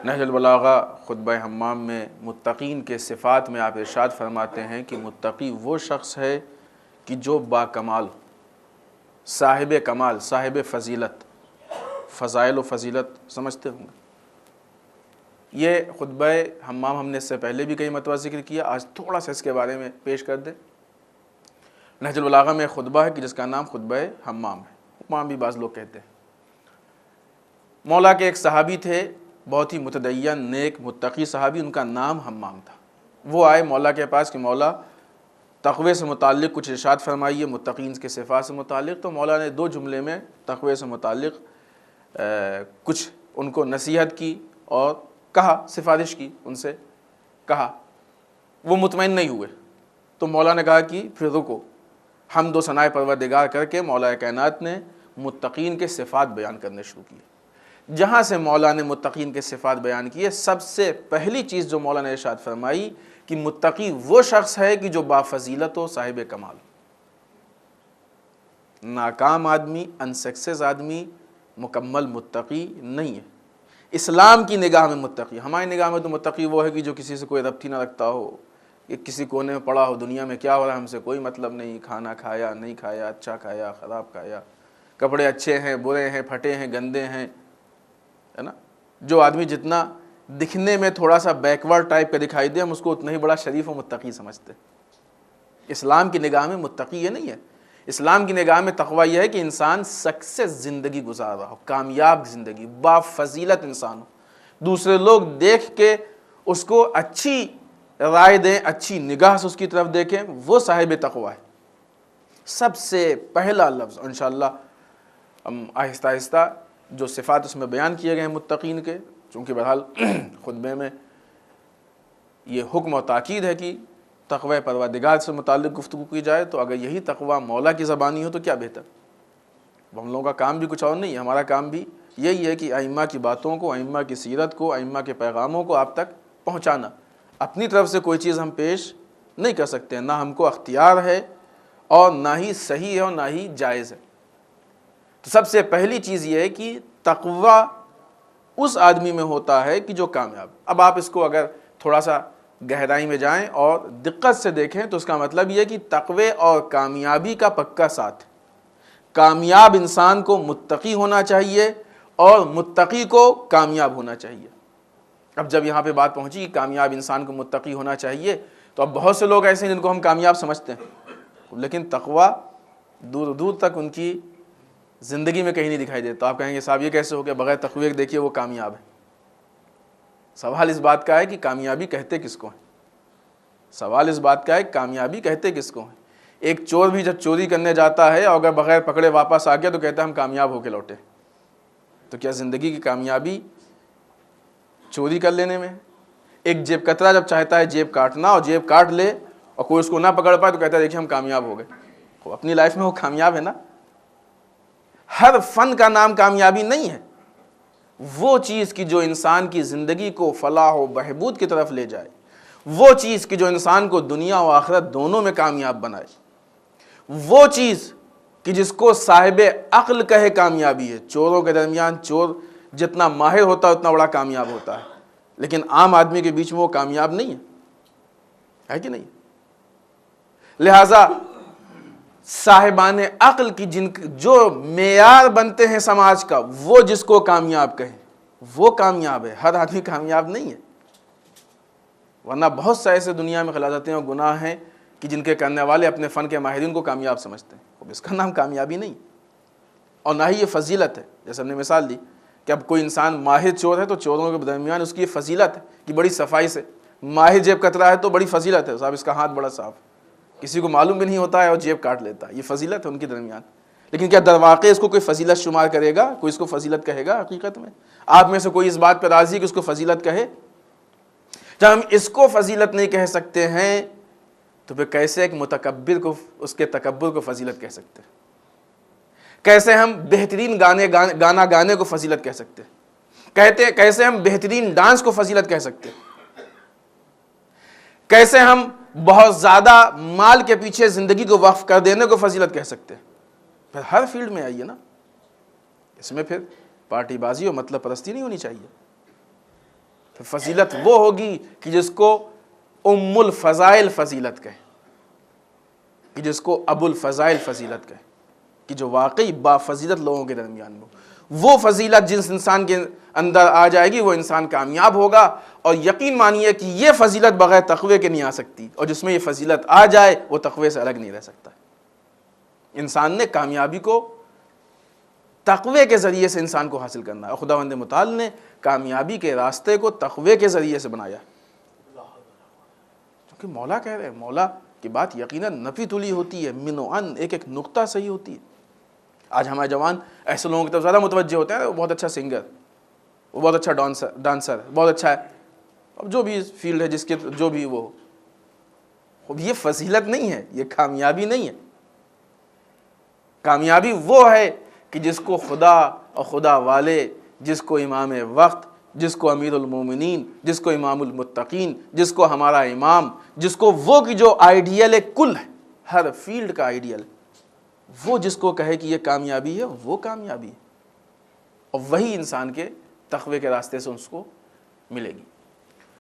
نہج البلاغہ خطبہ حمام میں متقین کے صفات میں آپ ارشاد فرماتے ہیں کہ متقی وہ شخص ہے کہ جو با کمال، صاحب کمال، صاحب فضیلت، فضائل و فضیلت سمجھتے ہوں گے۔ یہ خطبہ حمام ہم نے اس سے پہلے بھی کئی مرتبہ ذکر کیا، آج تھوڑا سا اس کے بارے میں پیش کر دیں۔ نہج البلاغہ میں خطبہ ہے کہ جس کا نام خطبہ حمام ہے، حمام بھی بعض لوگ کہتے ہیں۔ مولا کے ایک صحابی تھے، بہت ہی متدین، نیک، متقی صحابی، ان کا نام حمام تھا۔ وہ آئے مولا کے پاس کہ مولا تقوی سے متعلق کچھ ارشاد فرمائیے، متقین کے صفات سے متعلق۔ تو مولا نے 2 جملے میں تقوی سے متعلق کچھ ان کو نصیحت کی اور کہا، سفارش کی، ان سے کہا۔ وہ مطمئن نہیں ہوئے تو مولا نے کہا کہ پھر رکو۔ حمد و ثناء پروردگار کر کے مولا کائنات نے متقین کے صفات بیان کرنے شروع کیے۔ جہاں سے مولا نے متقین کے صفات بیان کیے، سب سے پہلی چیز جو مولا نے ارشاد فرمائی کہ متقی وہ شخص ہے کہ جو بافضیلت و صاحب کمال۔ ناکام آدمی، انسکسیس آدمی مکمل متقی نہیں ہے۔ اسلام کی نگاہ میں متقی، ہماری نگاہ میں تو متقی وہ ہے کہ جو کسی سے کوئی ربط ہی نہ رکھتا ہو، کہ کسی کونے میں پڑا ہو، دنیا میں کیا ہو رہا ہے ہم سے کوئی مطلب نہیں، کھانا کھایا نہیں کھایا، اچھا کھایا خراب کھایا، کپڑے اچھے ہیں برے ہیں، پھٹے ہیں گندے ہیں، ہے نا۔ جو آدمی جتنا دکھنے میں تھوڑا سا بیکورڈ ٹائپ کا دکھائی دے، ہم اس کو اتنا ہی بڑا شریف و متقی سمجھتے۔ اسلام کی نگاہ میں متقی یہ نہیں ہے۔ اسلام کی نگاہ میں تقوی یہ ہے کہ انسان سکسیس زندگی گزار رہا ہو، کامیاب زندگی، بافضیلت انسان ہو، دوسرے لوگ دیکھ کے اس کو اچھی رائے دیں، اچھی نگاہ سے اس کی طرف دیکھیں، وہ صاحب تقوی ہے۔ سب سے پہلا لفظ انشاءاللہ ہم آہستہ آہستہ جو صفات اس میں بیان کیے گئے ہیں متقین کے، چونکہ بہرحال خطبے میں یہ حکم و تاکید ہے کہ تقوی پروردگار سے متعلق گفتگو کی جائے، تو اگر یہی تقوی مولا کی زبانی ہو تو کیا بہتر۔ ہم لوگوں کا کام بھی کچھ اور نہیں ہے، ہمارا کام بھی یہی ہے کہ ائمہ کی باتوں کو، ائمہ کی سیرت کو، ائمہ کے پیغاموں کو آپ تک پہنچانا۔ اپنی طرف سے کوئی چیز ہم پیش نہیں کر سکتے، نہ ہم کو اختیار ہے اور نہ ہی صحیح ہے اور نہ ہی جائز ہے۔ تو سب سے پہلی چیز یہ ہے کہ تقوی اس آدمی میں ہوتا ہے کہ جو کامیاب۔ اب آپ اس کو اگر تھوڑا سا گہرائی میں جائیں اور دقت سے دیکھیں تو اس کا مطلب یہ کہ تقوی اور کامیابی کا پکا ساتھ۔ کامیاب انسان کو متقی ہونا چاہیے اور متقی کو کامیاب ہونا چاہیے۔ اب جب یہاں پہ بات پہنچی کہ کامیاب انسان کو متقی ہونا چاہیے، تو اب بہت سے لوگ ایسے ہیں جن کو ہم کامیاب سمجھتے ہیں، لیکن تقوی دور دور تک ان کی زندگی میں کہیں نہیں دکھائی دیتا۔ آپ کہیں گے صاحب یہ کیسے ہو گیا، بغیر تقوی کے دیکھیے وہ کامیاب ہے۔ سوال اس بات کا ہے کہ کامیابی کہتے کس کو ہیں؟ سوال اس بات کا ہے کہ کامیابی کہتے کس کو ہیں؟ ایک چور بھی جب چوری کرنے جاتا ہے اور اگر بغیر پکڑے واپس آ گیا تو کہتا ہے ہم کامیاب ہو کے لوٹے۔ تو کیا زندگی کی کامیابی چوری کر لینے میں؟ ایک جیب کترا جب چاہتا ہے جیب کاٹنا اور جیب کاٹ لے اور کوئی اس کو نہ پکڑ پائے تو کہتا ہے دیکھیں ہم کامیاب ہو گئے۔ اپنی لائف میں وہ کامیاب ہے نا۔ ہر فن کا نام کامیابی نہیں ہے۔ وہ چیز کی جو انسان کی زندگی کو فلاح و بہبود کی طرف لے جائے، وہ چیز کی جو انسان کو دنیا و آخرت دونوں میں کامیاب بنائے، وہ چیز کہ جس کو صاحب عقل کہے کامیابی ہے۔ چوروں کے درمیان چور جتنا ماہر ہوتا ہے اتنا بڑا کامیاب ہوتا ہے، لیکن عام آدمی کے بیچ میں وہ کامیاب نہیں ہے کہ نہیں؟ لہذا صاحبان عقل کی جو معیار بنتے ہیں سماج کا، وہ جس کو کامیاب کہیں وہ کامیاب ہے۔ ہر آدمی کامیاب نہیں ہے، ورنہ بہت سے ایسے دنیا میں غلطیاں اور گناہ ہیں کہ جن کے کرنے والے اپنے فن کے ماہرین کو کامیاب سمجھتے ہیں۔ اب اس کا نام کامیابی نہیں اور نہ ہی یہ فضیلت ہے۔ جیسے ہم نے مثال دی کہ اب کوئی انسان ماہر چور ہے تو چوروں کے درمیان اس کی یہ فضیلت ہے کہ بڑی صفائی سے، ماہر جیب کترا ہے تو بڑی فضیلت ہے، صاحب اس کا ہاتھ بڑا صاف، کسی کو معلوم بھی نہیں ہوتا ہے اور جیب کاٹ لیتا ہے، یہ فضیلت ہے ان کے درمیان۔ لیکن کیا در واقع اس کو کوئی فضیلت شمار کرے گا؟ کوئی اس کو فضیلت کہے گا؟ حقیقت میں آپ میں سے کوئی اس بات پہ راضی ہے کہ اس کو فضیلت کہے؟ جب ہم اس کو فضیلت نہیں کہہ سکتے ہیں تو پھر کیسے ایک متکبر کو، اس کے تکبر کو فضیلت کہہ سکتے ہیں؟ کیسے ہم بہترین گانا گانے کو فضیلت کہہ سکتے ہیں؟ کیسے ہم بہترین ڈانس کو فضیلت کہہ سکتے ہیں؟ کیسے ہم بہت زیادہ مال کے پیچھے زندگی کو وقف کر دینے کو فضیلت کہہ سکتے ہیں؟ پھر ہر فیلڈ میں آئیے نا، اس میں پھر پارٹی بازی اور مطلب پرستی نہیں ہونی چاہیے۔ پھر فضیلت وہ ہوگی کہ جس کو ام الفضائل فضیلت کہے، کہ جس کو ابو الفضائل فضیلت کہے، کہ جو واقعی با فضیلت لوگوں کے درمیان میں وہ فضیلت جس انسان کے اندر آ جائے گی وہ انسان کامیاب ہوگا۔ اور یقین مانیے کہ یہ فضیلت بغیر تقوی کے نہیں آ سکتی، اور جس میں یہ فضیلت آ جائے وہ تقوی سے الگ نہیں رہ سکتا۔ انسان نے کامیابی کو تقوی کے ذریعے سے انسان کو حاصل کرنا ہے، اور خداوند متعال نے کامیابی کے راستے کو تقوی کے ذریعے سے بنایا، کیونکہ مولا کہہ رہے ہیں، مولا کی بات یقیناً نفی تلی ہوتی ہے، من و عن، ایک ایک نقطہ صحیح ہوتی ہے۔ آج ہمارے جوان ایسے لوگوں کی طرف زیادہ متوجہ ہوتے ہیں، وہ بہت اچھا سنگر، وہ بہت اچھا ڈانسر، بہت اچھا ہے، اب جو بھی فیلڈ ہے جس کے جو بھی وہ، اب یہ فضیلت نہیں ہے، یہ کامیابی نہیں ہے۔ کامیابی وہ ہے کہ جس کو خدا اور خدا والے، جس کو امام وقت، جس کو امیر المومنین، جس کو امام المتقین، جس کو ہمارا امام، جس کو وہ کی جو آئیڈیل ہے کل ہے، ہر فیلڈ کا آئیڈیل ہے، وہ جس کو کہے کہ یہ کامیابی ہے وہ کامیابی ہے، اور وہی انسان کے تقوی کے راستے سے اس کو ملے گی۔